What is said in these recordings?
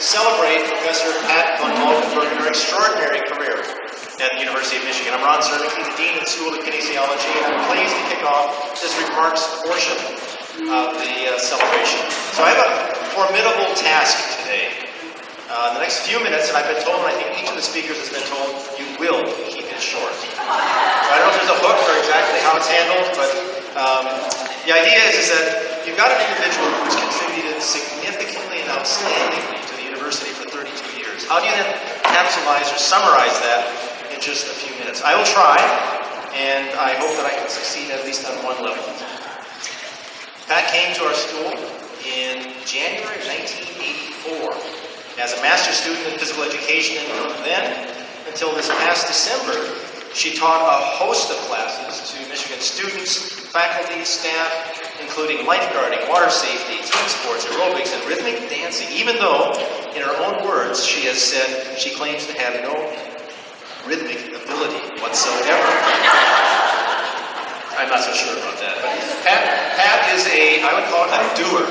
celebrate Professor Pat von Volkinburg and her extraordinary career at the University of Michigan. I'm Ron Cernicki, the Dean of the School of Kinesiology, and I'm pleased to kick off this remarks portion of the celebration. So I have a formidable task today. In the next few minutes, and I've been told, and I think each of the speakers has been told, you will keep it short. So I don't know if there's a hook for exactly how it's handled, but the idea is that you've got an individual who's contributed significantly and outstandingly to the university for 32 years. How do you then capsulize or summarize that in just a few minutes? I will try, and I hope that I can succeed at least on one level. Pat came to our school in January of 1984 as a master's student in physical education, and from then until this past December, she taught a host of classes to Michigan students, faculty, staff, including lifeguarding, water safety, team sports, aerobics, and rhythmic dancing, even though, in her own words, she has said she claims to have no rhythmic ability whatsoever. I'm not so sure about that. But Pat is I would call it a doer.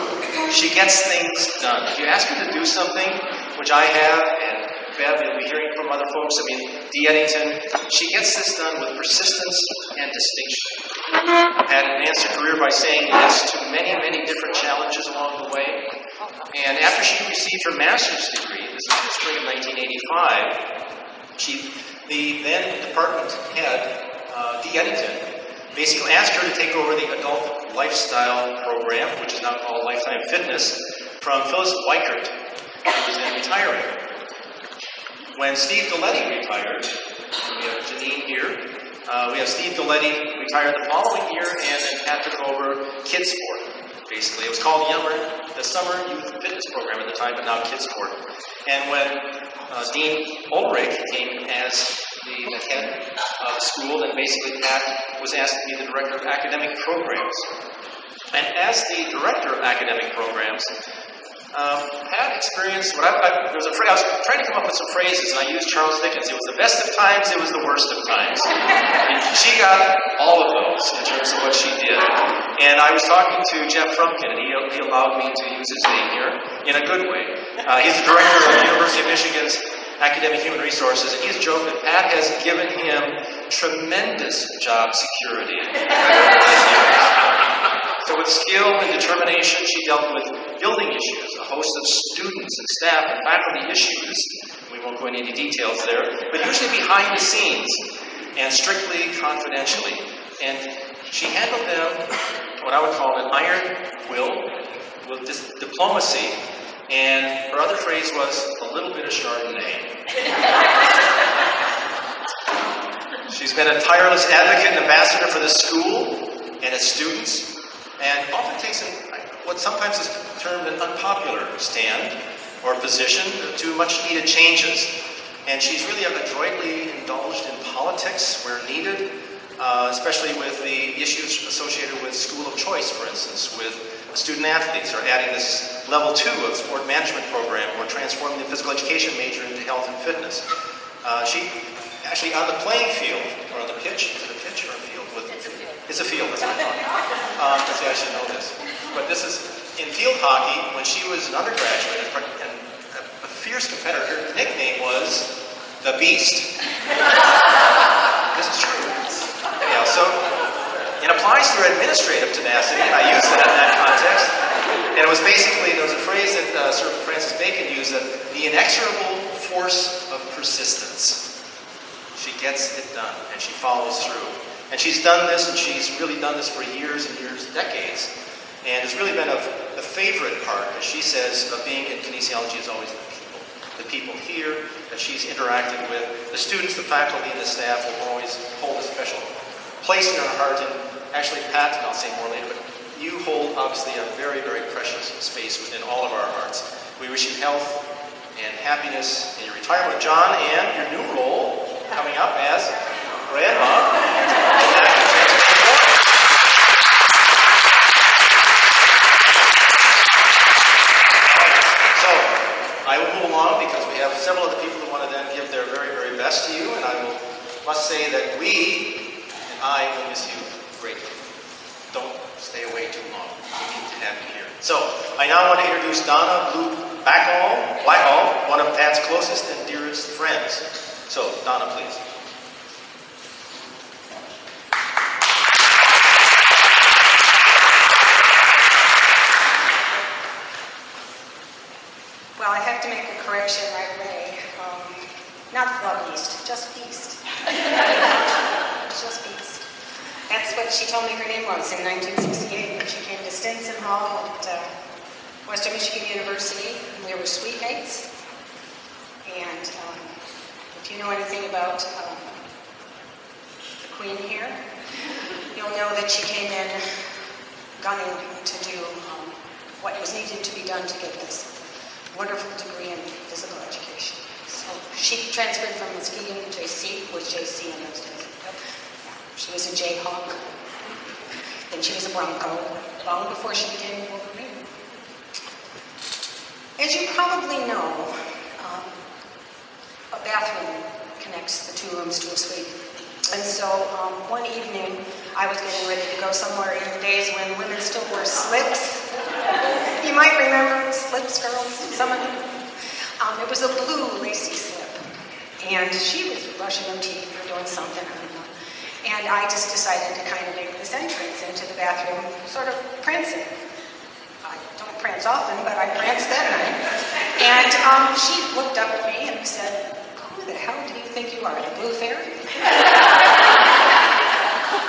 She gets things done. If you ask her to do something, which I have, and Bev, you'll be hearing from other folks, Dee Eddington, she gets this done with persistence and distinction. Pat advanced her career by saying yes to many, many different challenges along the way. And after she received her master's degree, this is in the spring of 1985, the then department head, Dee Eddington, basically asked her to take over the adult lifestyle program, which is now called Lifetime Fitness, from Phyllis Weichert, who was then retiring. When Steve Galletti retired, we have Janine here, we have Steve Galletti retired the following year, and then Pat took over kids sport, basically. It was called the Summer Youth Fitness Program at the time, but now kids sport. And when Dean Ulrich came as the head of the school, then basically Pat was asked to be the director of academic programs. And as the director of academic programs, Pat experienced what there was a phrase, I was trying to come up with some phrases, and I used Charles Dickens. It was the best of times, it was the worst of times. And she got all of those in terms of what she did. And I was talking to Jeff Frumpkin, and he allowed me to use his name here in a good way. He's the director of the University of Michigan's Academic Human Resources, and he's joked that Pat has given him tremendous job security. So with skill and determination, she dealt with building issues, a host of students and staff and faculty issues. We won't go into any details there, but usually behind the scenes and strictly confidentially. And she handled them, what I would call an iron will, with diplomacy, and her other phrase was a little bit of Chardonnay. She's been a tireless advocate and ambassador for the school and its students, and often takes what sometimes is termed an unpopular stand or position to much needed changes. And she's really adroitly indulged in politics where needed, especially with the issues associated with school of choice, for instance, with student athletes, or adding this level 2 of sport management program, or transforming the physical education major into health and fitness. She actually on the playing field, or on the pitch, is it a pitch or a field? It's a field, that's what I thought. I should know this. But this is in field hockey, when she was an undergraduate and a fierce competitor, her nickname was the Beast. This is true. Anyhow, so it applies to her administrative tenacity, and I use that in that context. And it was basically, there was a phrase that Sir Francis Bacon used, that the inexorable force of persistence. She gets it done, and she follows through. And she's done this, and she's really done this for years and years, decades. And it's really been the favorite part, as she says, of being in kinesiology is always the people here that she's interacted with. The students, the faculty, and the staff will always hold a special place in her heart. And actually, Pat, and I'll say more later, but you hold obviously a very, very precious space within all of our hearts. We wish you health and happiness in your retirement, John, and your new role coming up as grandma. So, I will move along because we have several other people who want to then give their very, very best to you, and I must say that I will miss you greatly. Don't stay away too long. We need to have you here. So, I now want to introduce Donna Blue Blackall Pat's closest and dearest friends. So, Donna, please. Well, I have to make a correction right away. Not Club East, just Beast. Just Beast. That's what she told me her name was in 1968 when she came to Stinson Hall at Western Michigan University. We were suite mates. And if you know anything about the Queen here, you'll know that she came in gunning to do what was needed to be done to get this wonderful degree in physical education. So she transferred from Muskegon to JC, was JC in those days. Yeah. She was a Jayhawk. Then she was a Bronco, long before she became a Wolverine. As you probably know, a bathroom connects the two rooms to a suite. And so one evening, I was getting ready to go somewhere in the days when women still wore slips. You might remember slips, girls, some of them. It was a blue lacy slip. And she was brushing her teeth or doing something, I don't know. And I just decided to kind of make this entrance into the bathroom, sort of prancing. I don't prance often, but I pranced that night. And she looked up at me and said, "Who the hell do you think you are, the Blue Fairy?"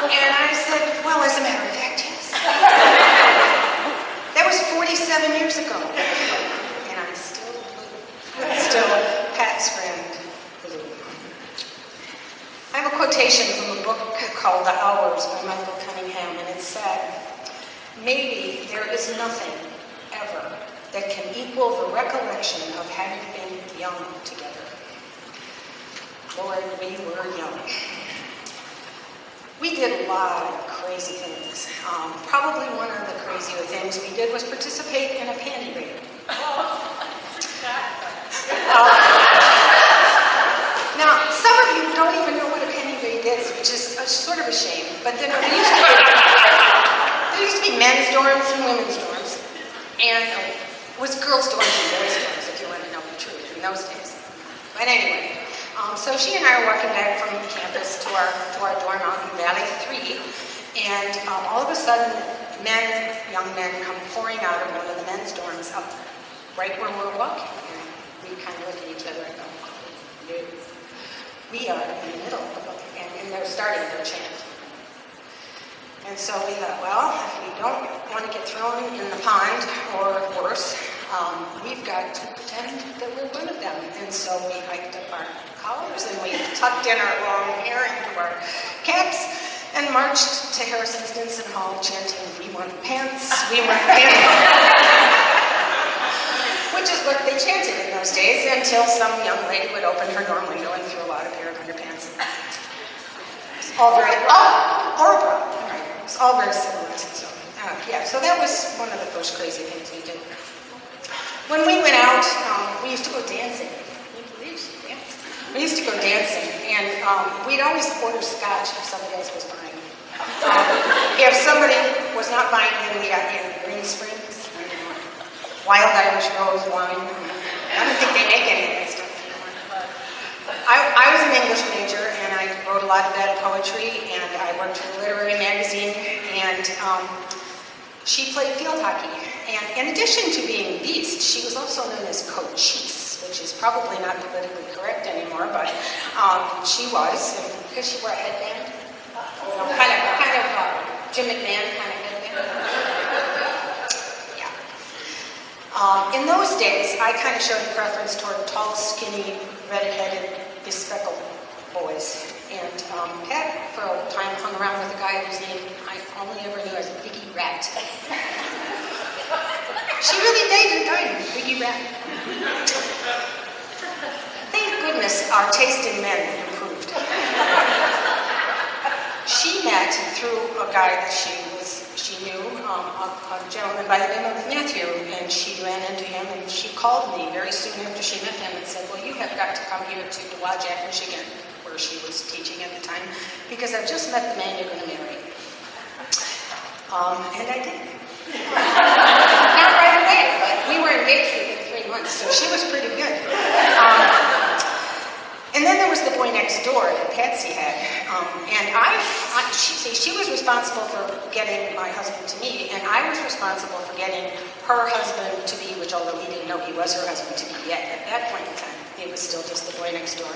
And I said, "Well, as a matter of fact, yes." That was 47 years ago. And I'm still blue. Still Pat's friend, Blue. I have a quotation from a book called The Hours by Michael Cunningham, and it said, "Maybe there is nothing ever that can equal the recollection of having been young together." Lord, we were young. We did a lot of crazy things. Probably one of the crazier things we did was participate in a panty raid. Now, some of you don't even know what a panty raid is, which is sort of a shame. But then there used to be men's dorms and women's dorms. And it was girls' dorms and boys' dorms, if you want to know the truth, in those days. But anyway, so she and I were walking back from campus to our dorm out in Valley 3, and all of a sudden, young men, come pouring out of one of the men's dorms up right where we're walking. And we kind of look at each other and go, "No, we are in the middle of it," and they're starting their chant. And so we thought, well, if we don't want to get thrown in the pond, or worse, we've got to pretend that we're one of them. And so we hiked up our collars and we tucked in our long hair into our caps and marched to Harrison Stinson Hall chanting, "We want pants, we want pants." Which is what they chanted in those days until some young lady would open her dorm window and throw out a pair of underpants. It's all very, or a bra. It's all very civilized. So, so that was one of the first crazy things we did. When we went out, we used to go dancing. We used to go dancing, and we'd always order scotch if somebody else was buying. If somebody was not buying it, we got Green Springs, Wild Irish Rose wine. I don't think they make any of that stuff anymore. I was an English major, and I wrote a lot of bad poetry, and I worked for a literary magazine, and she played field hockey. And in addition to being Beast, she was also known as Cochise, which is probably not politically correct anymore, but she was, because she wore a headband, kind of Jim McMahon kind of headband. Yeah. In those days, I kind of showed a preference toward tall, skinny, red-headed, bespectacled boys. And Pat, for a time, hung around with a guy whose name I only ever knew as Biggie Rat. She really dated a guy named Biggie Rat. Thank goodness our taste in men improved. She met through a guy that she knew, a gentleman by the name of Matthew, and she ran into him, and she called me very soon after she met him and said, "Well, you have got to come here to Dowagiac, Michigan," where she was teaching at the time, "because I've just met the man you're going to marry." And I did. Not right away, but we were engaged within 3 months, so she was pretty good. And then there was the boy next door that Patsy had. And she was responsible for getting my husband to me, and I was responsible for getting her husband to be, which although he didn't know he was her husband to be yet, at that point in time, he was still just the boy next door.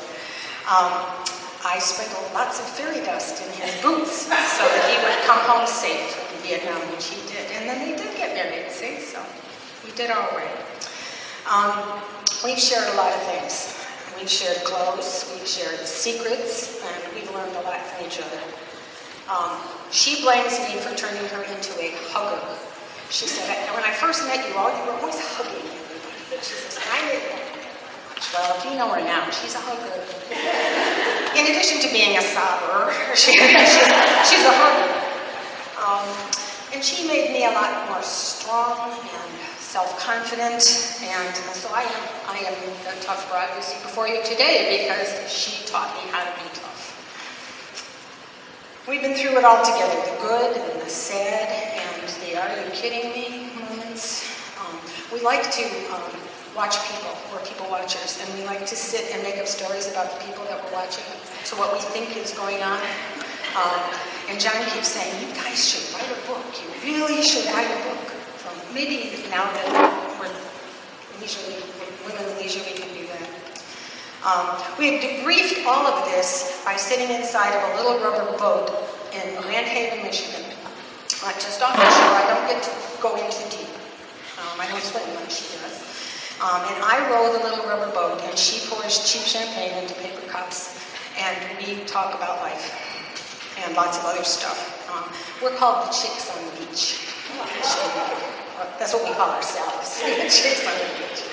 I sprinkled lots of fairy dust in his boots so that he would come home safe in Vietnam, which he did. And then they did get married, see? So we did our way. We've shared a lot of things. We've shared clothes, we've shared secrets, and we've learned a lot from each other. She blames me for turning her into a hugger. She said, when I first met you all, you were always hugging everybody. She says, I didn't know. Well, if you know her now, she's a hugger. In addition to being a sobber, she's a hugger. And she made me a lot more strong and self-confident, and so I am the tough broad you see before you today because she taught me how to be tough. We've been through it all together, the good and the sad and the are you kidding me moments. We like to watch people, we're people watchers, and we like to sit and make up stories about the people that we're watching, so what we think is going on. And John keeps saying, you guys should write a book. You really should write a book. So maybe now that we're leisurely, women leisurely can do that. We have debriefed all of this by sitting inside of a little rubber boat in Grand Haven, Michigan. Just off the shore. I don't get to go in too deep. I don't swim like she does. And I row the little rubber boat, and she pours cheap champagne into paper cups, and we talk about life and lots of other stuff. We're called the chicks on the beach. That's what we call ourselves, the chicks on the beach.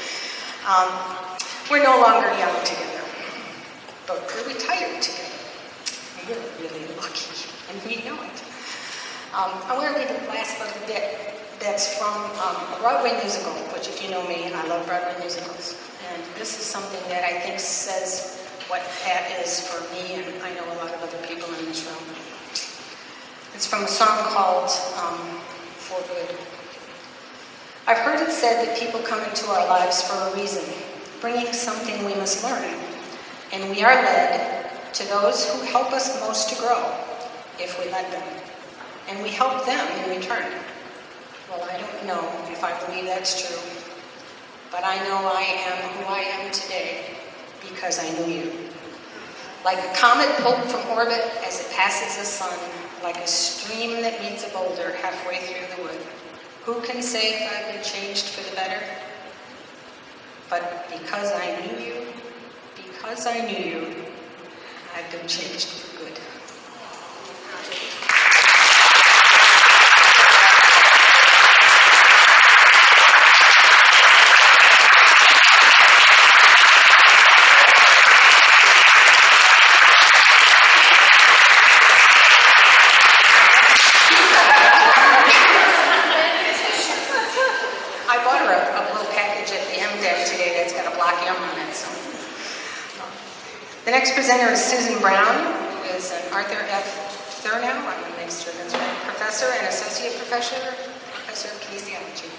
We're no longer young together, but we're retired together. We're really lucky, and we know it. I want to read the last little bit that's from a Broadway musical, which if you know me, I love Broadway musicals. And this is something that I think says what that is for me, and I know a lot of other people in this room. It's from a song called For Good. I've heard it said that people come into our lives for a reason, bringing something we must learn, and we are led to those who help us most to grow, if we let them, and we help them in return. Well, I don't know if I believe that's true, but I know I am who I am today because I knew you. Like a comet pulled from orbit as it passes the sun, like a stream that meets a boulder halfway through the wood. Who can say if I've been changed for the better? But because I knew you, I've been changed for good. The next presenter is Susan Brown, who is an Arthur F. Thurnow, I'm going to make sure that's right, professor and associate professor of kinesiology.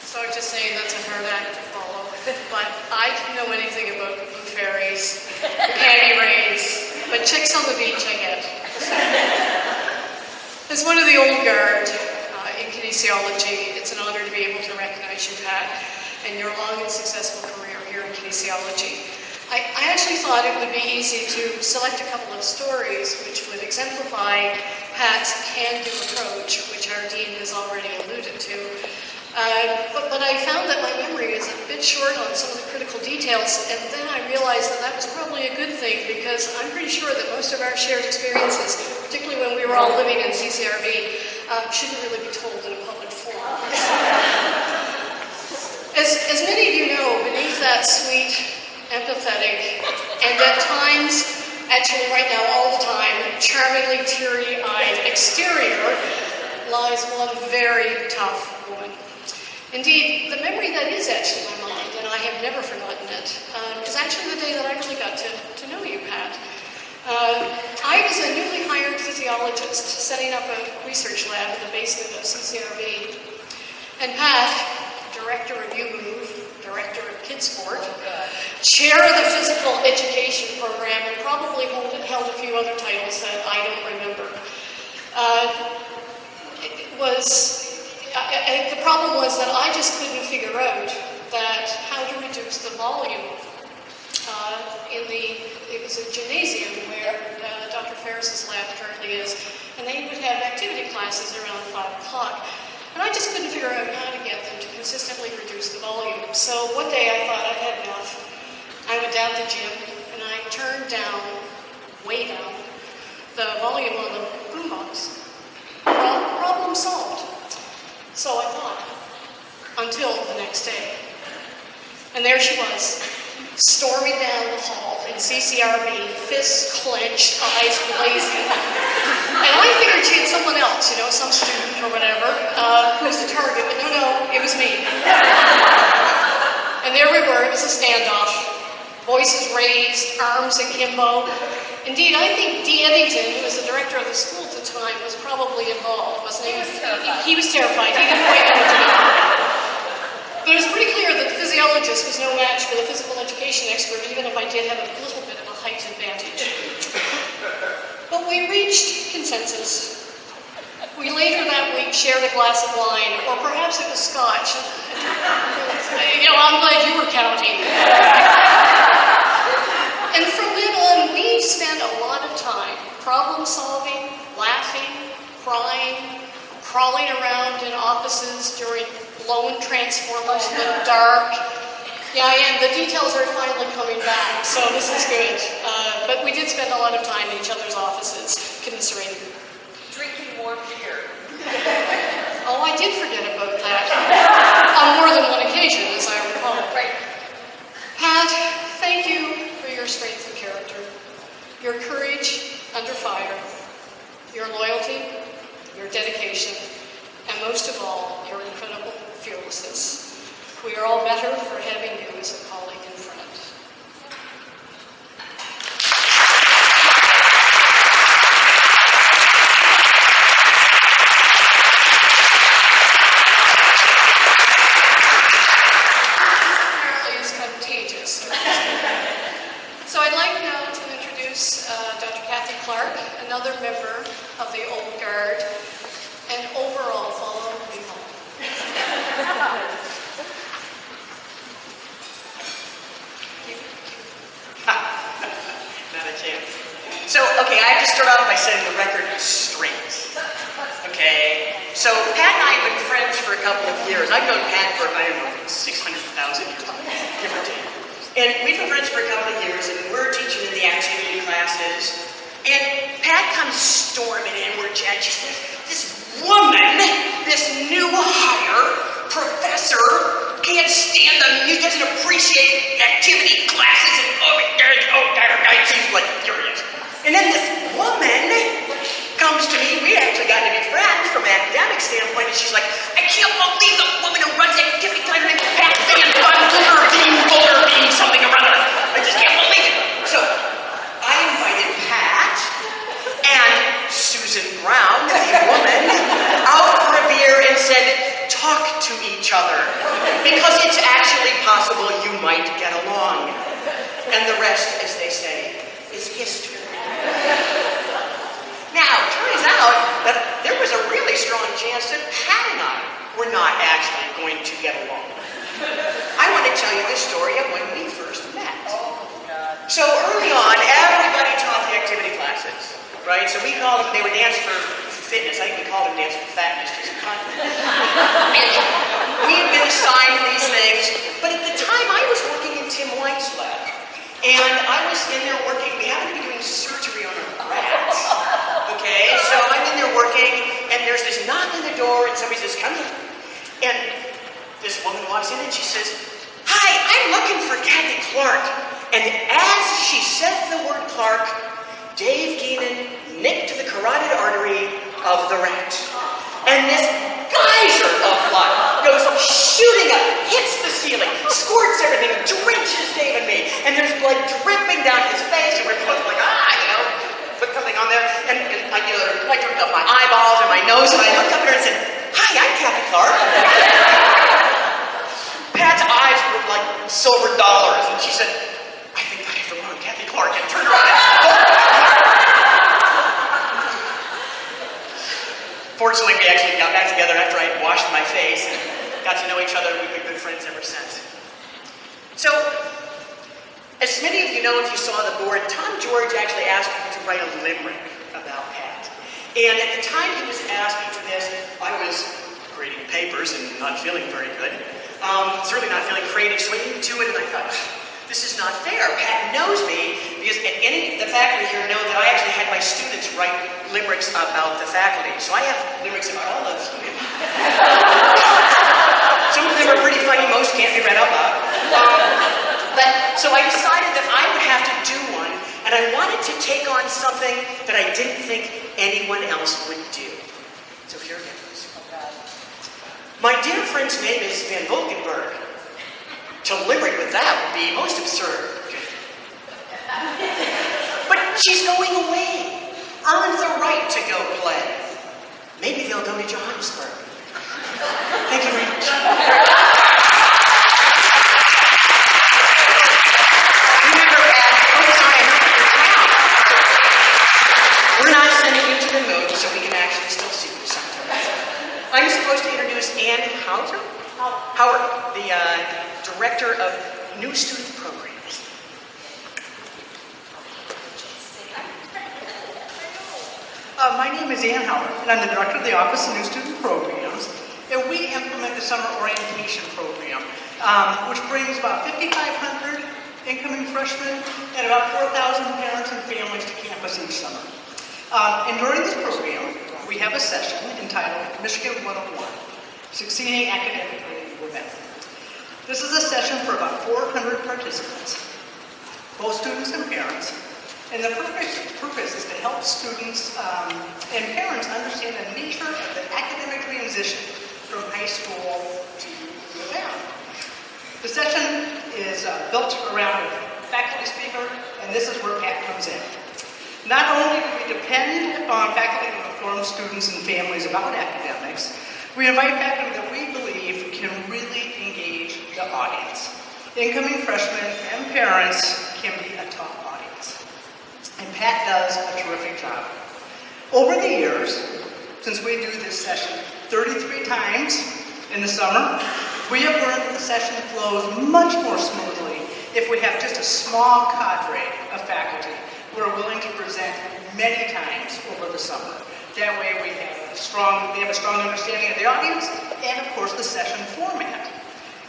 So I was just saying that's a hard act to follow, but I didn't know anything about blue fairies, panty raids, but chicks on the beach I get. As one of the old guard in kinesiology, it's an honor to be able to recognize you, Pat, and your long and successful career here in kinesiology. I actually thought it would be easy to select a couple of stories which would exemplify Pat's can-do approach, which our dean has already alluded to. But I found that my memory is a bit short on some of the critical details, and then I realized that was probably a good thing because I'm pretty sure that most of our shared experiences, particularly when we were all living in CCRB, shouldn't really be told in a public forum. As many of you know, beneath that sweet, empathetic, and at times, actually right now all the time, charmingly teary-eyed exterior lies one very tough woman. Indeed, the memory that is actually my mind and I have never forgotten it, is actually the day that I really got to know you, Pat. I was a newly hired physiologist setting up a research lab in the basement of CCRB. And Pat, director of U-Move, director of Kids Sport, chair of the physical education program, and probably held a few other titles that I don't remember. The problem was that I just couldn't figure out how to reduce the volume it was a gymnasium where Dr. Ferris's lab currently is, and they would have activity classes around 5 o'clock. And I just couldn't figure out how to get them to consistently reduce the volume. So one day I thought I'd had enough. I went down to the gym and I turned down, way down, the volume on the boombox. Problem solved. So I thought, until the next day. And there she was, storming down the hall in CCRB, fists clenched, eyes blazing. And I figured she had someone else, some student or whatever, who was the target, but no, it was me. And there we were, it was a standoff. Voices raised, arms akimbo. Indeed, I think D. Eddington, who was the director of the school at the time, was probably involved, wasn't he? He was terrified. He didn't quite know what to do. But it was pretty clear that the physiologist was no match for the physical education expert, even if I did have a little bit of a height advantage. But we reached consensus. We later that week shared a glass of wine, or perhaps it was scotch. I'm glad you were counting. And from then on, we spent a lot of time problem solving, laughing, crying, crawling around in offices during lone transformers in the dark. Yeah, and the details are finally coming back, so this is good. But we did spend a lot of time in each other's offices, commiserating. Drinking warm beer. Oh, I did forget about that. On more than one occasion, as I recall. Right. Pat, thank you for your strength of character, your courage under fire, your loyalty, your dedication, and most of all, your incredible fearlessness. We are all better for having you as a colleague and friend. Apparently is contagious. So I'd like now to introduce Dr. Kathy Clark, another member of the Old Guard, and overall follow me home. Not a chance. So, okay, I have to start off by setting the record straight. Okay, so Pat and I have been friends for a couple of years. I've known Pat for, I don't know, 600,000 years, give or take. And we've been friends for a couple of years, and we're teaching in the activity classes. And Pat comes storming in, we're chatting. She says, this woman, this new hire, professor, can't stand them. He doesn't appreciate activity classes. And it seems like furious. And then this woman comes to me. We actually got to be friends from an academic standpoint. And she's like, I can't believe the woman who runs activity class named Pat Van Buller beam, something or other. I just can't believe it. So I invited Pat and Susan Brown, the woman, out for a beer and said, talk to each other. Because it's actually possible you might get along. And the rest, as they say, is history. Now, it turns out that there was a really strong chance that Pat and I were not actually going to get along. I want to tell you the story of when we first met. So early on, everybody taught the activity classes, right? So we called them, they were dance for fitness. I think we called them dance for fatness, just and we had been assigned these things, but at the time I was working in Tim White's lab. And I was in there working, we happened to be doing surgery on our rats. Okay, so I'm in there working, and there's this knock on the door, and somebody says, come in. And this woman walks in, and she says, hi, I'm looking for Kathy Clark. And as she said the word Clark, Dave Geenan nicked the carotid artery of the rat. And this geyser of blood goes shooting up, hits the ceiling, squirts everything, drenches Dave and me, and there's blood dripping down his face, and we're both like, put something on there, and I, I dripped up my eyeballs and my nose, and I looked up at her and said, "Hi, I'm Kathy Clark." Pat's eyes were like silver dollars, and she said, "I think I have the wrong Kathy Clark," and turned around and Fortunately, we actually got back together after I had washed my face and got to know each other. We've been good friends ever since. So, as many of you know, if you saw the board, Tom George actually asked me to write a limerick about Pat. And at the time he was asking for this, I was grading papers and not feeling very good. Certainly not feeling creative, so I went into it and I thought, this is not fair. Pat knows me because the faculty here know that I actually had my students write limericks about the faculty. So I have limericks about all of you. Some of them are pretty funny, most can't be read out loud. So I decided that I would have to do one, and I wanted to take on something that I didn't think anyone else would do. So here it goes. My dear friend's name is Volkinburg. To limerick with that would be most absurd. But she's going away. Earns the right to go play. Maybe they'll go to Johannesburg. Thank you very much. Remember, Pat, focus on I hope you're proud. We're not sending you to the moon, so we can actually still see you sometimes. I'm supposed to introduce Ann Howard, the Director of New Student Programs. My name is Ann Howard, and I'm the Director of the Office of New Student Programs. And we implement the Summer Orientation Program, which brings about 5,500 incoming freshmen and about 4,000 parents and families to campus each summer. And during this program, we have a session entitled Michigan 101, Succeeding Academically with Them. This is a session for about 400 participants, both students and parents. And the purpose is to help students and parents understand the nature of the academic transition from high school to UM. The session is built around a faculty speaker, and this is where Pat comes in. Not only do we depend on faculty to inform students and families about academics, we invite faculty that we believe can really engage the audience. Incoming freshmen and parents can be a tough audience. And Pat does a terrific job. Over the years, since we do this session 33 times in the summer, we have learned that the session flows much more smoothly if we have just a small cadre of faculty who are willing to present many times over the summer. That way they have a strong understanding of the audience and, of course, the session format.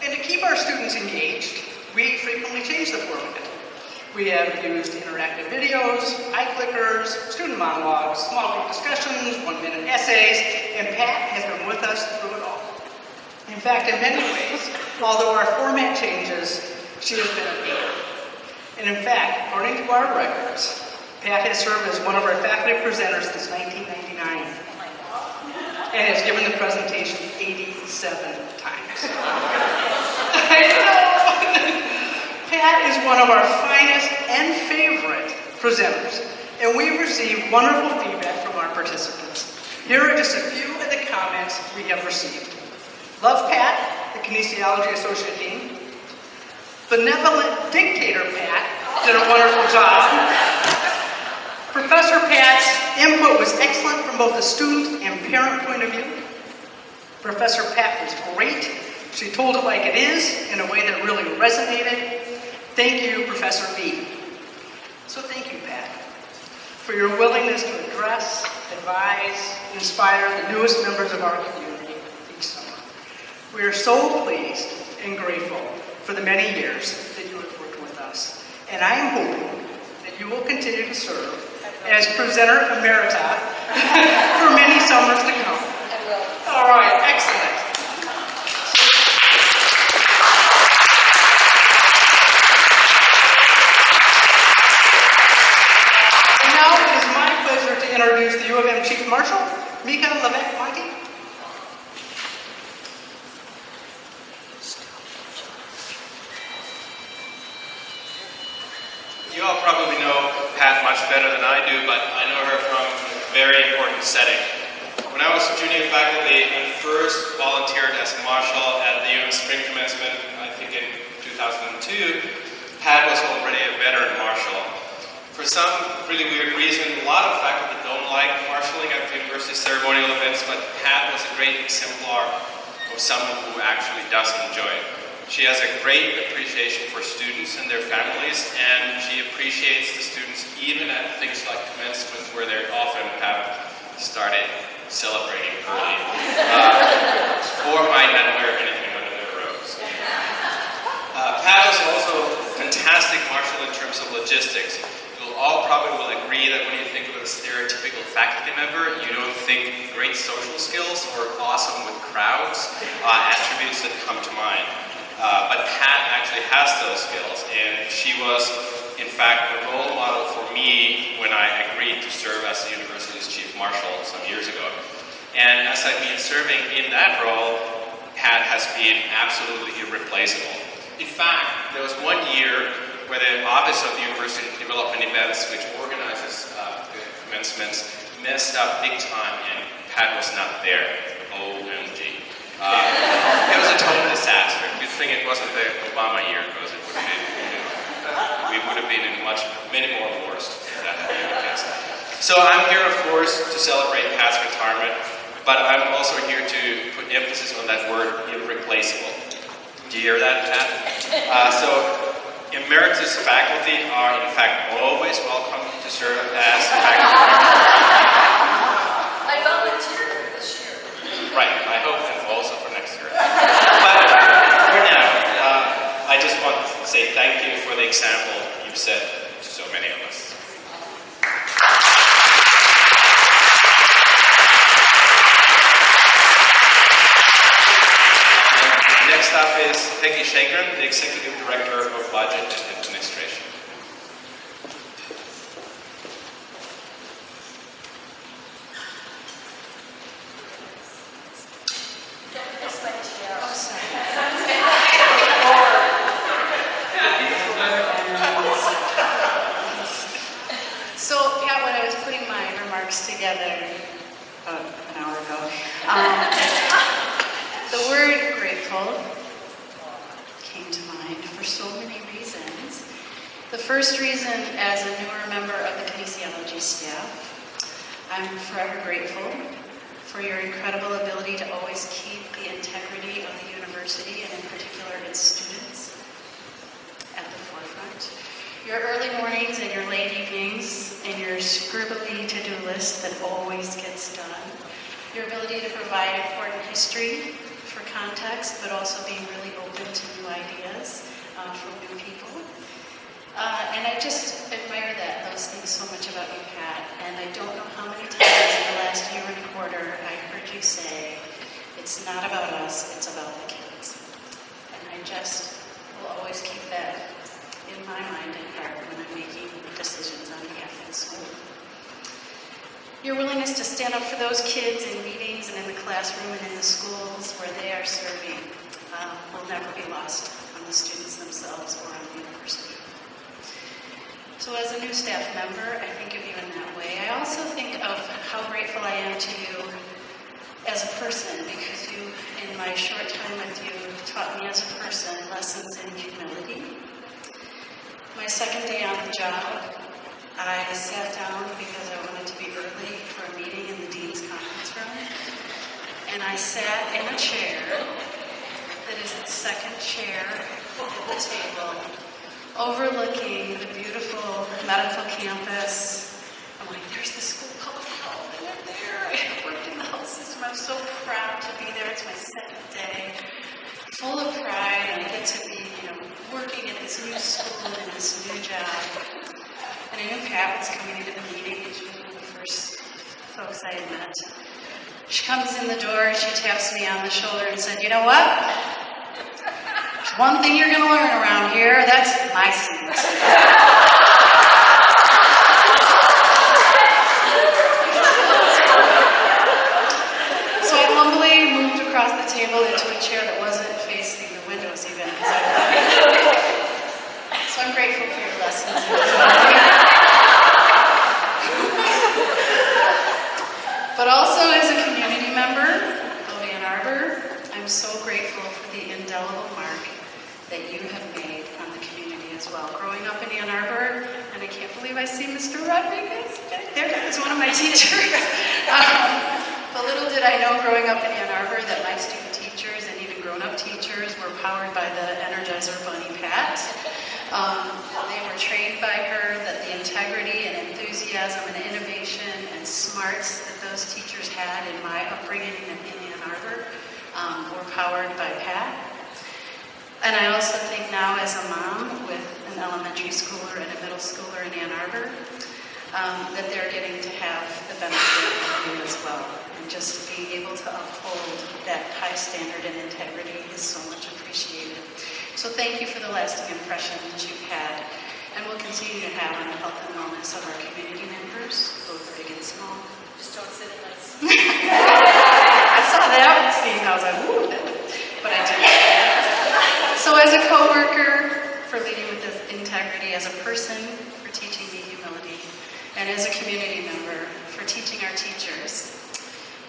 And to keep our students engaged, we frequently change the format. We have used interactive videos, eye clickers, student monologues, small group discussions, 1-minute essays, and Pat has been with us through it all. In fact, in many ways, although our format changes, she has been a leader. And in fact, according to our records, Pat has served as one of our faculty presenters since 1999 and has given the presentation 87 times. I know! Pat is one of our finest and favorite presenters, and we receive wonderful feedback from our participants. Here are just a few of the comments we have received. Love Pat, the Kinesiology Associate Dean. Benevolent Dictator Pat did a wonderful job. Professor Pat's input was excellent from both the student and parent point of view. Professor Pat was great. She told it like it is in a way that really resonated. Thank you, Professor B. So thank you, Pat, for your willingness to address, advise, and inspire the newest members of our community each summer. We are so pleased and grateful for the many years that you have worked with us. And I am hoping that you will continue to serve as presenter emerita for many summers to come. All right, excellent. And now it is my pleasure to introduce the U of M Chief Marshal, Mika Levesque-Monty. better than I do, but I know her from a very important setting. When I was junior faculty and first volunteered as a marshal at the UN Spring Commencement, I think in 2002, Pat was already a veteran marshal. For some really weird reason, a lot of faculty don't like marshalling at university ceremonial events, but Pat was a great exemplar of someone who actually does enjoy it. She has a great appreciation for students and their families, and she appreciates the students even at things like commencement, where they often have started celebrating early, or might not wear anything under their robes. Pat was also a fantastic marshal in terms of logistics. You'll all probably will agree that when you think of a stereotypical faculty member, you don't think great social skills or awesome with crowds, attributes that come to mind. But Pat actually has those skills, and she was, in fact, a role model for me when I agreed to serve as the university's chief marshal some years ago. And as I've been serving in that role, Pat has been absolutely irreplaceable. In fact, there was one year where the Office of University Development Events, which organizes the commencements, messed up big time, and Pat was not there. OMG. It was a total disaster. Good thing it wasn't the Obama year, because it would have been, we would have been in many more wars if that had been the case. So I'm here, of course, to celebrate Pat's retirement, but I'm also here to put emphasis on that word, irreplaceable. Do you hear that, Pat? So emeritus faculty are, in fact, always welcome to serve as faculty. I volunteered for this year. Right, I hope and also for next year. But for now, I just want to say thank you for the example you've set to so many of us. Next up is Peggy Shagren, the Executive Director of Budget and Administration. So, Pat, when I was putting my remarks together about an hour ago, the word grateful came to mind for so many reasons. The first reason, as a newer member of the Kinesiology staff, I'm forever grateful for your incredible ability to always keep the integrity of the university, and in particular its students, at the forefront. Your early mornings and your late evenings and your scribbly to-do list that always gets done. Your ability to provide important history for context, but also being really open to new ideas from new people. And I just admire those things so much about you, Pat. And I don't know how many times in the last year and a quarter I heard you say, it's not about us, it's about the kids. And I just will always keep that in my mind and heart when I'm making decisions on behalf of the school. Your willingness to stand up for those kids in meetings and in the classroom and in the schools where they are serving will never be lost on the students themselves or on the university. So as a new staff member, I think of you in that way. I also think of how grateful I am to you as a person, because you, in my short time with you, taught me as a person lessons in humility. My second day on the job, I sat down because I wanted to be early for a meeting in the Dean's Conference Room, and I sat in a chair that is the second chair at the table, overlooking the beautiful medical campus. I'm like, there's the School of Public Health, and I'm there. I have worked in the health system. I'm so proud to be there. It's my second day. Full of pride, and I get to be, working at this new school and this new job. And I knew Pat was coming into the meeting, and she was one of the first folks I had met. She comes in the door, she taps me on the shoulder and said, you know what? There's one thing you're going to learn around here, that's my seat. So I humbly moved across the table into a chair that wasn't facing the windows even. So I'm grateful for your lessons. but also as a community member of Ann Arbor. I'm so grateful for the indelible mark that you have made on the community as well. Growing up in Ann Arbor, and I can't believe I see Mr. Rodriguez. There is one of my teachers. But little did I know growing up in Ann Arbor that my student teachers and even grown-up teachers were powered by the Energizer Bunny Pat. They were trained by her, that the integrity and enthusiasm and innovation and smarts that those teachers had in my upbringing in Ann Arbor were powered by Pat. And I also think now as a mom with an elementary schooler and a middle schooler in Ann Arbor, that they're getting to have the benefit of you as well. And just being able to uphold that high standard and integrity is so much appreciated. So thank you for the lasting impression that you've had and will continue to have on the health and wellness of our community members, both big and small. Just don't sit in us. I saw that scene, I was like, ooh, but I didn't. So as a coworker, for leading with this integrity, as a person, for teaching me humility, and as a community member, for teaching our teachers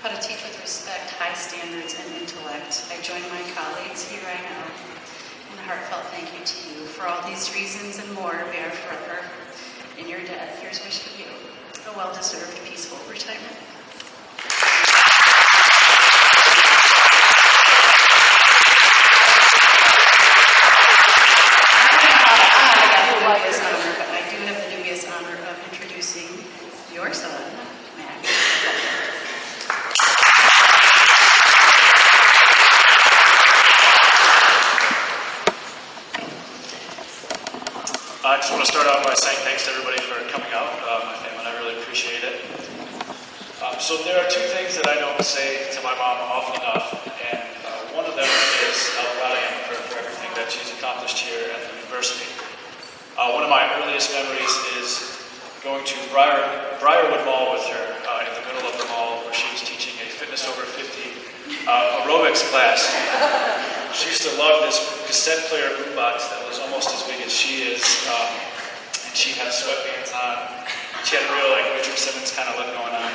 how to teach with respect, high standards, and intellect, I join my colleagues here I know in a heartfelt thank you to you. For all these reasons and more, we are forever in your debt. Here's wishing you a well-deserved, peaceful retirement. I got the dubious honor, but I do have the dubious honor of introducing your son, Max. I just want to start out by saying thanks to everybody for coming out, my family, I really appreciate it. So there are two things that I don't say to my mom often enough, and one of them is how proud I am of her for everything that she's accomplished here at the university. One of my earliest memories is going to Briarwood Mall with her in the middle of the mall where she was teaching a fitness over 50 aerobics class. She used to lug this cassette player boombox that was almost as big as she is, and she had sweatbands on. She had a real Richard Simmons kind of look going on.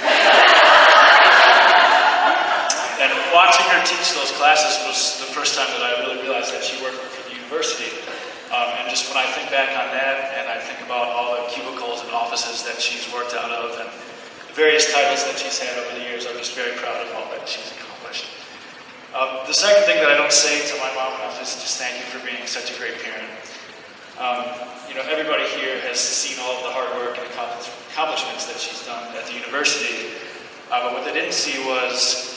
And watching her teach those classes was the first time that I really realized that she worked for the university. And just when I think back on that, and I think about all the cubicles and offices that she's worked out of, and the various titles that she's had over the years, I'm just very proud of all that she's accomplished. The second thing that I don't say to my mom enough is just thank you for being such a great parent. Everybody here has seen all of the hard work and accomplishments that she's done at the university, but what they didn't see was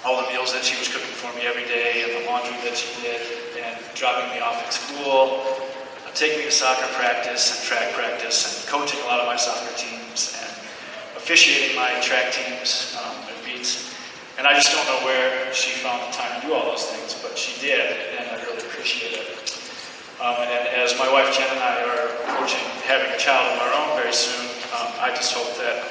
all the meals that she was cooking for me every day, and the laundry that she did, and dropping me off at school, taking me to soccer practice and track practice, and coaching a lot of my soccer teams, and officiating my track teams and meets. And I just don't know where she found the time to do all those things, but she did, and I really appreciate it. And as my wife Jen and I are approaching having a child of our own very soon, I just hope that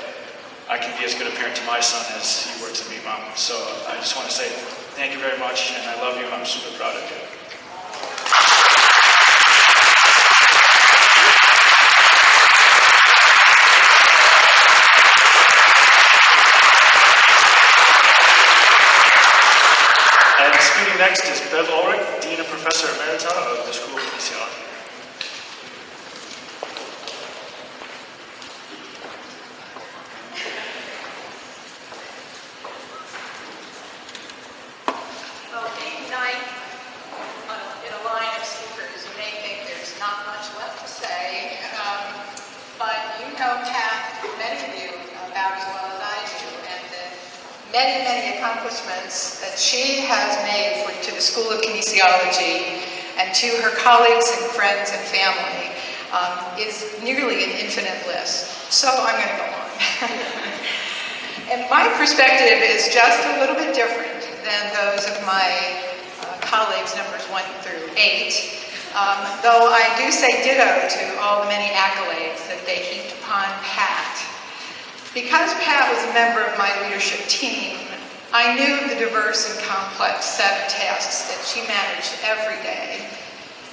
I can be as good a parent to my son as he were to me, Mom. So I just want to say thank you very much, and I love you, and I'm super proud of you. And speaking next is Bev Ulrich, Dean and Professor Emerita of the School of Kinesiology. Well, being ninth in a line of speakers, you may think there's not much left to say, but you know Pat, many of you, about as well as I do, and the many, many accomplishments that she has made to the School of Kinesiology and to her colleagues and friends and family is nearly an infinite list. So I'm going to go on. And my perspective is just a little bit different than those of my colleagues, numbers 1 through 8, though I do say ditto to all the many accolades that they heaped upon Pat. Because Pat was a member of my leadership team, I knew the diverse and complex set of tasks that she managed every day,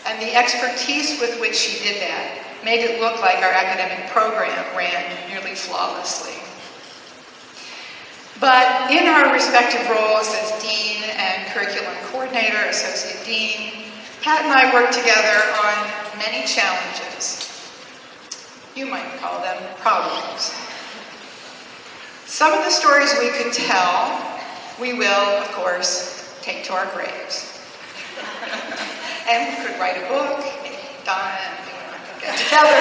and the expertise with which she did that made it look like our academic program ran nearly flawlessly. But in our respective roles as Dean and Curriculum Coordinator, Associate Dean, Pat and I work together on many challenges. You might call them problems. Some of the stories we could tell, we will, of course, take to our graves. And we could write a book, maybe Donna and you and I could get together.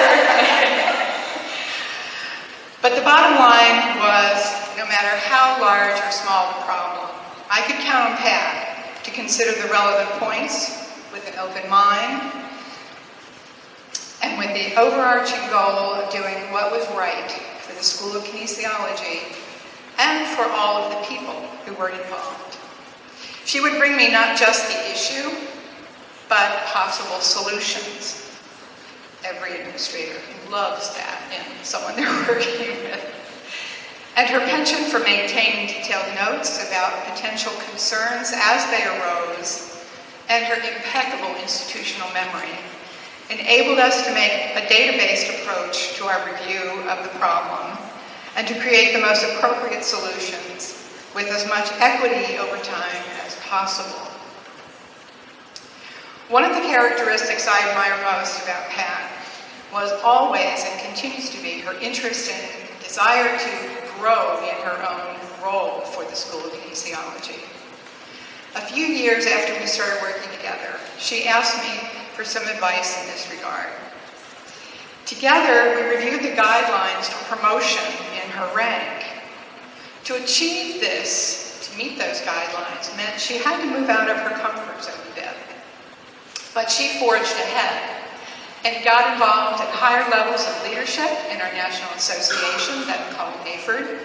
But the bottom line was, no matter how large or small the problem, I could count on Pat to consider the relevant points with an open mind and with the overarching goal of doing what was right for the School of Kinesiology and for all of the people who were involved. She would bring me not just the issue, but possible solutions. Every administrator loves that in someone they're working with. And her penchant for maintaining detailed notes about potential concerns as they arose, and her impeccable institutional memory, enabled us to make a data-based approach to our review of the problem and to create the most appropriate solutions with as much equity over time as possible. One of the characteristics I admire most about Pat was always and continues to be her interest and desire to grow in her own role for the School of Kinesiology. A few years after we started working together, she asked me for some advice in this regard. Together, we reviewed the guidelines for promotion in her rank. To achieve this, to meet those guidelines, meant she had to move out of her comfort zone a bit. But she forged ahead and got involved at higher levels of leadership in our national association that we call NAFERD.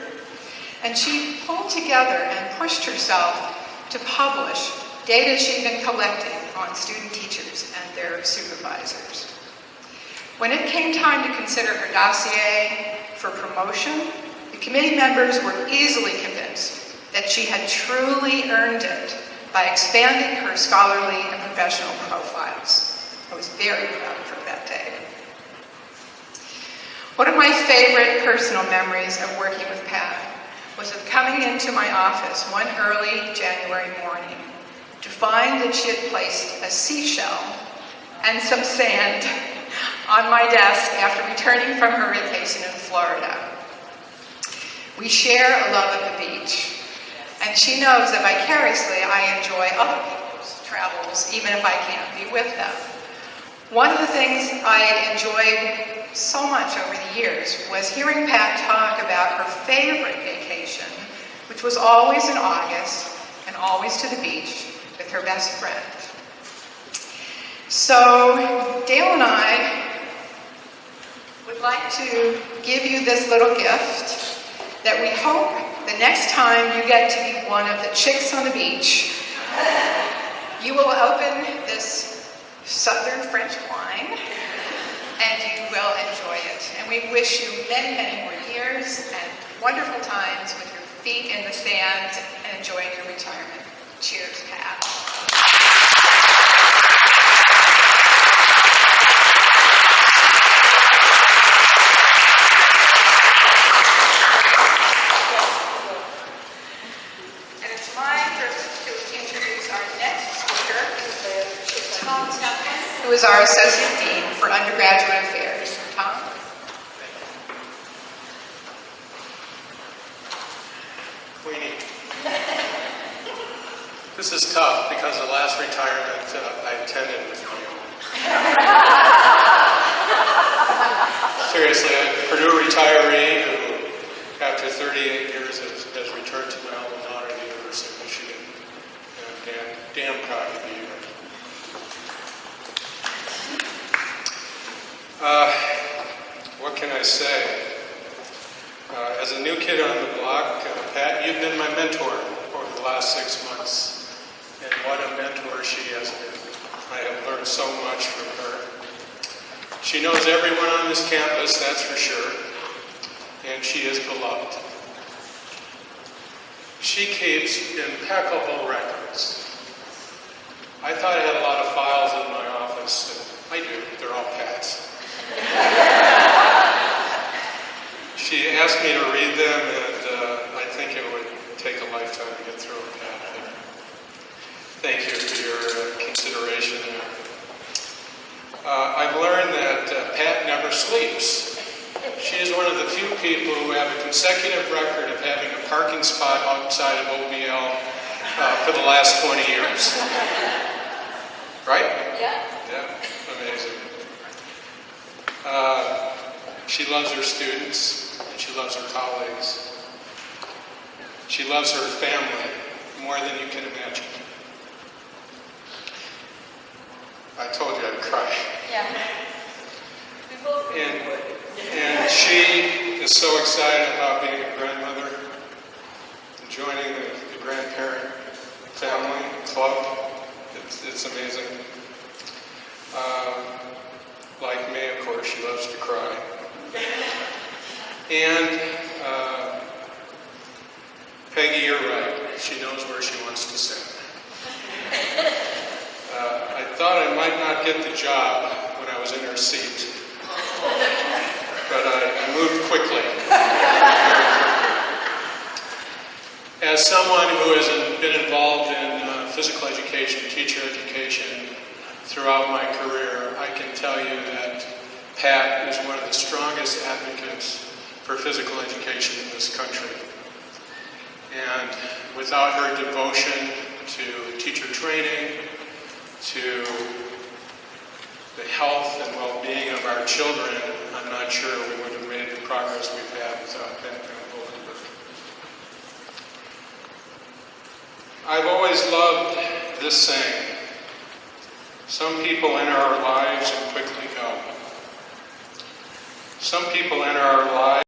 And she pulled together and pushed herself to publish data she'd been collecting on student teachers and their supervisors. When it came time to consider her dossier for promotion, the committee members were easily convinced that she had truly earned it by expanding her scholarly and professional profiles. I was very proud of her that day. One of my favorite personal memories of working with Pat was of coming into my office one early January morning to find that she had placed a seashell and some sand on my desk after returning from her vacation in Florida. We share a love of the beach, and she knows that vicariously I enjoy other people's travels, even if I can't be with them. One of the things I enjoyed so much over the years was hearing Pat talk about her favorite vacation, which was always in August and always to the beach with her best friend. So Dale and I would like to give you this little gift that we hope the next time you get to be one of the chicks on the beach, you will open this Southern French wine and you will enjoy it. And we wish you many, many more years and wonderful times with your feet in the sand and enjoying your retirement. Cheers, Pat. And it's my privilege to introduce our next speaker, Tom Templin, who is our Associate Dean for Undergraduate Affairs. Tom? Queenie. This is tough because the last retirement I attended with you. Seriously, I'm a Purdue retiree who, after 38 years, has returned to my alma mater, the University of Michigan. And I'm damn proud to be here. What can I say? As a new kid on the block, Pat, you've been my mentor over the last 6 months. And what a mentor she has been. I have learned so much from her. She knows everyone on this campus, that's for sure. And she is beloved. She keeps impeccable records. I thought I had a lot of files in my office. I do. They're all Pat's. She asked me to read them, and I think it would take a lifetime to get through it, Pat. Thank you for your consideration there. I've learned that Pat never sleeps. She is one of the few people who have a consecutive record of having a parking spot outside of OBL for the last 20 years. Right? Yeah. Yeah, amazing. She loves her students, and she loves her colleagues. She loves her family more than you can imagine. I told you I'd cry. Yeah. We both would. And she is so excited about being a grandmother and joining the grandparent family club. It's amazing. Like me, of course, she loves to cry. And Peggy, you're right. She knows where she wants to sing. I thought I might not get the job when I was in her seat, but I moved quickly. As someone who has been involved in physical education, teacher education throughout my career, I can tell you that Pat is one of the strongest advocates for physical education in this country. And without her devotion to teacher training, to the health and well-being of our children, I'm not sure we would have made the progress we've had without Pat Volkinburg. I've always loved this saying: some people enter our lives and quickly go. Some people enter our lives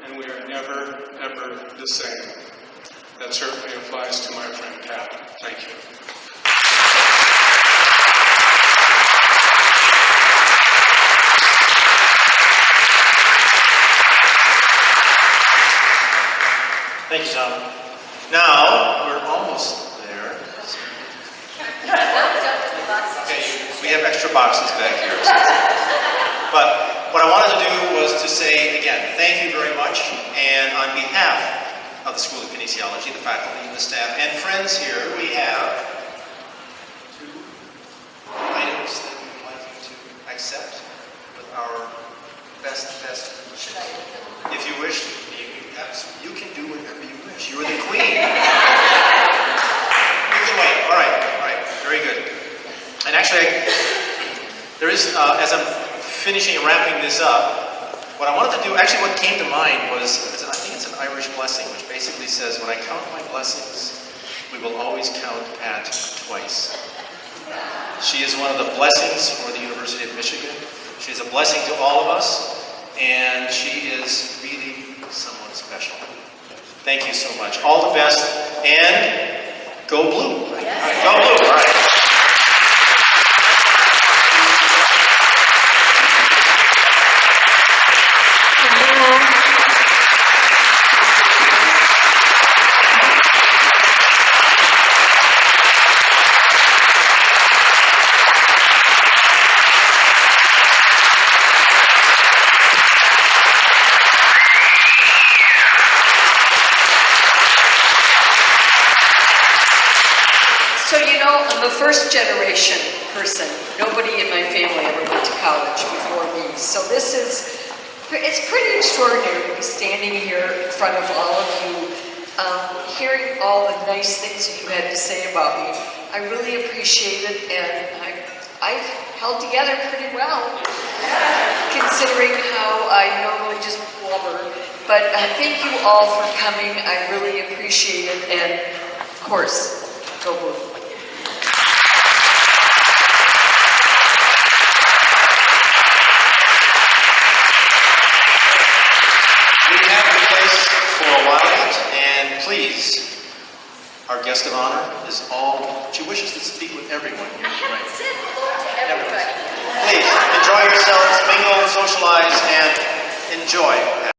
and we are never, ever the same. That certainly applies to my friend Pat. Thank you. Thank you, Tom. Now, we're almost there. Okay, we have extra boxes back here. But what I wanted to do was to say, again, thank you very much. And on behalf of the School of Kinesiology, the faculty, and the staff, and friends here, we have 2 items that we would like you to accept with our best. Should I? If you wish, you can do whatever you wish. You're the queen. You can wait. All right. Very good. And actually, there is, as I'm finishing and wrapping this up, what I wanted to do, actually what came to mind was, I think it's an Irish blessing, which basically says, when I count my blessings, we will always count Pat twice. She is one of the blessings for the University of Michigan. She is a blessing to all of us, and she is really someone special. Thank you so much. All the best, and go blue. Right? Yes. All right, go blue. All right. I'm a first-generation person. Nobody in my family ever went to college before me. So it's pretty extraordinary to be standing here in front of all of you, hearing all the nice things that you had to say about me. I really appreciate it, and I've held together pretty well, considering how I normally just blubber. But thank you all for coming. I really appreciate it, and of course, go blue. Please, our guest of honor is all, she wishes to speak with everyone here. I haven't said hello to everybody. Please, enjoy yourselves, mingle, socialize, and enjoy.